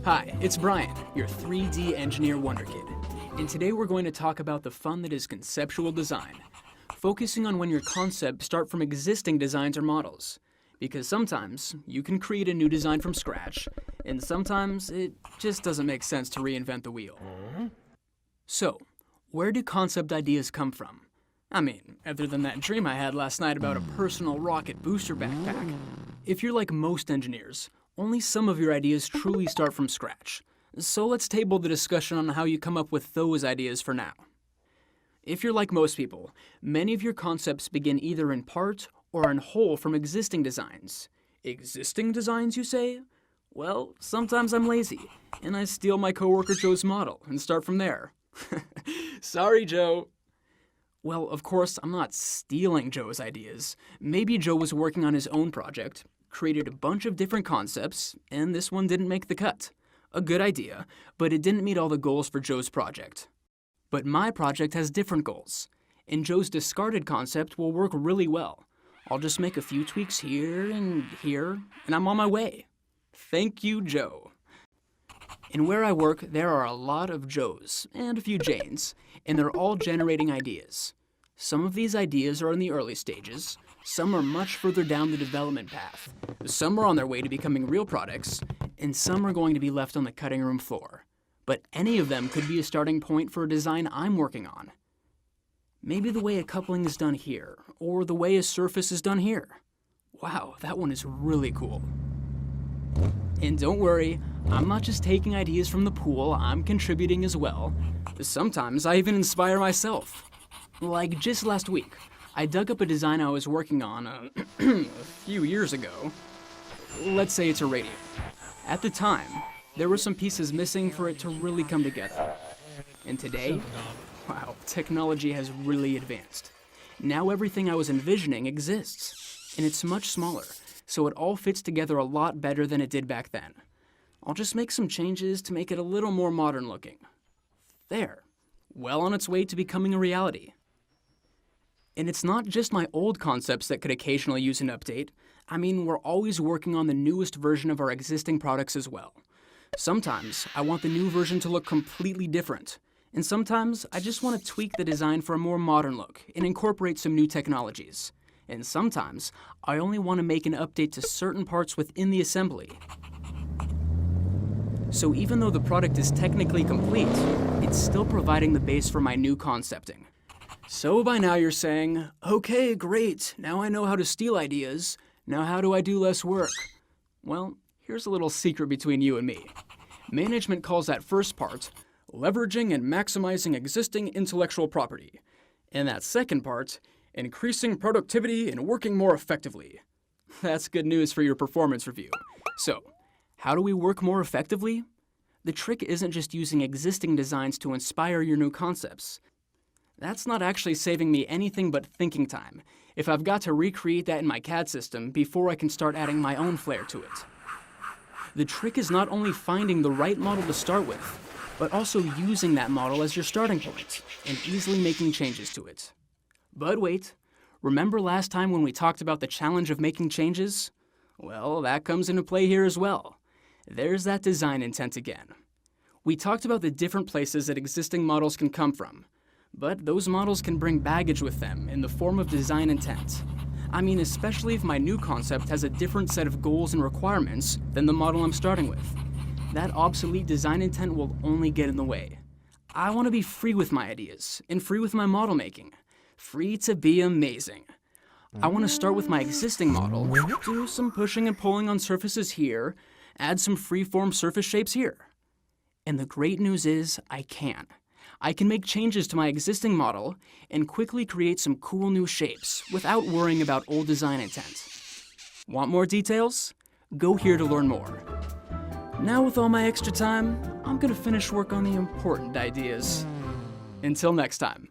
Hi, it's Brian, your 3D engineer wonder kid. And today we're going to talk about the fun that is conceptual design, focusing on when your concepts start from existing designs or models. Because sometimes you can create a new design from scratch, and sometimes it just doesn't make sense to reinvent the wheel. So, where do concept ideas come from? I mean, other than that dream I had last night about a personal rocket booster backpack. If you're like most engineers, only some of your ideas truly start from scratch. So let's table the discussion on how you come up with those ideas for now. If you're like most people, many of your concepts begin either in part or in whole from existing designs. Existing designs, you say? Well, sometimes I'm lazy, and I steal my coworker Joe's model and start from there. Sorry, Joe. Well, of course, I'm not stealing Joe's ideas. Maybe Joe was working on his own project, created a bunch of different concepts, and this one didn't make the cut. A good idea, but it didn't meet all the goals for Joe's project. But my project has different goals, and Joe's discarded concept will work really well. I'll just make a few tweaks here, and I'm on my way. Thank you, Joe. And where I work, there are a lot of Joes and a few Janes, and they're all generating ideas. Some of these ideas are in the early stages, some are much further down the development path, some are on their way to becoming real products, and some are going to be left on the cutting room floor. But any of them could be a starting point for a design I'm working on. Maybe the way a coupling is done here, or the way a surface is done here. Wow, that one is really cool. And don't worry, I'm not just taking ideas from the pool, I'm contributing as well. Sometimes I even inspire myself. Like just last week, I dug up a design I was working on a few years ago. Let's say it's a radio. At the time, there were some pieces missing for it to really come together. And today, wow, technology has really advanced. Now everything I was envisioning exists, and it's much smaller, so it all fits together a lot better than it did back then. I'll just make some changes to make it a little more modern looking. There, well on its way to becoming a reality. And it's not just my old concepts that could occasionally use an update. I mean, we're always working on the newest version of our existing products as well. Sometimes I want the new version to look completely different. And sometimes I just want to tweak the design for a more modern look and incorporate some new technologies. And sometimes I only want to make an update to certain parts within the assembly. So even though the product is technically complete, it's still providing the base for my new concepting. So by now you're saying, okay, great, now I know how to steal ideas. Now how do I do less work? Well, here's a little secret between you and me. Management calls that first part leveraging and maximizing existing intellectual property. And that second part, increasing productivity and working more effectively. That's good news for your performance review. So, how do we work more effectively? The trick isn't just using existing designs to inspire your new concepts. That's not actually saving me anything but thinking time, if I've got to recreate that in my CAD system before I can start adding my own flair to it. The trick is not only finding the right model to start with, but also using that model as your starting point and easily making changes to it. But wait, remember last time when we talked about the challenge of making changes? Well, that comes into play here as well. There's that design intent again. We talked about the different places that existing models can come from, but those models can bring baggage with them in the form of design intent. I mean, especially if my new concept has a different set of goals and requirements than the model I'm starting with. That obsolete design intent will only get in the way. I want to be free with my ideas and free with my model making. Free to be amazing. I want to start with my existing model, do some pushing and pulling on surfaces here, add some free-form surface shapes here. And the great news is I can. I can make changes to my existing model and quickly create some cool new shapes without worrying about old design intent. Want more details? Go here to learn more. Now with all my extra time, I'm gonna finish work on the important ideas. Until next time.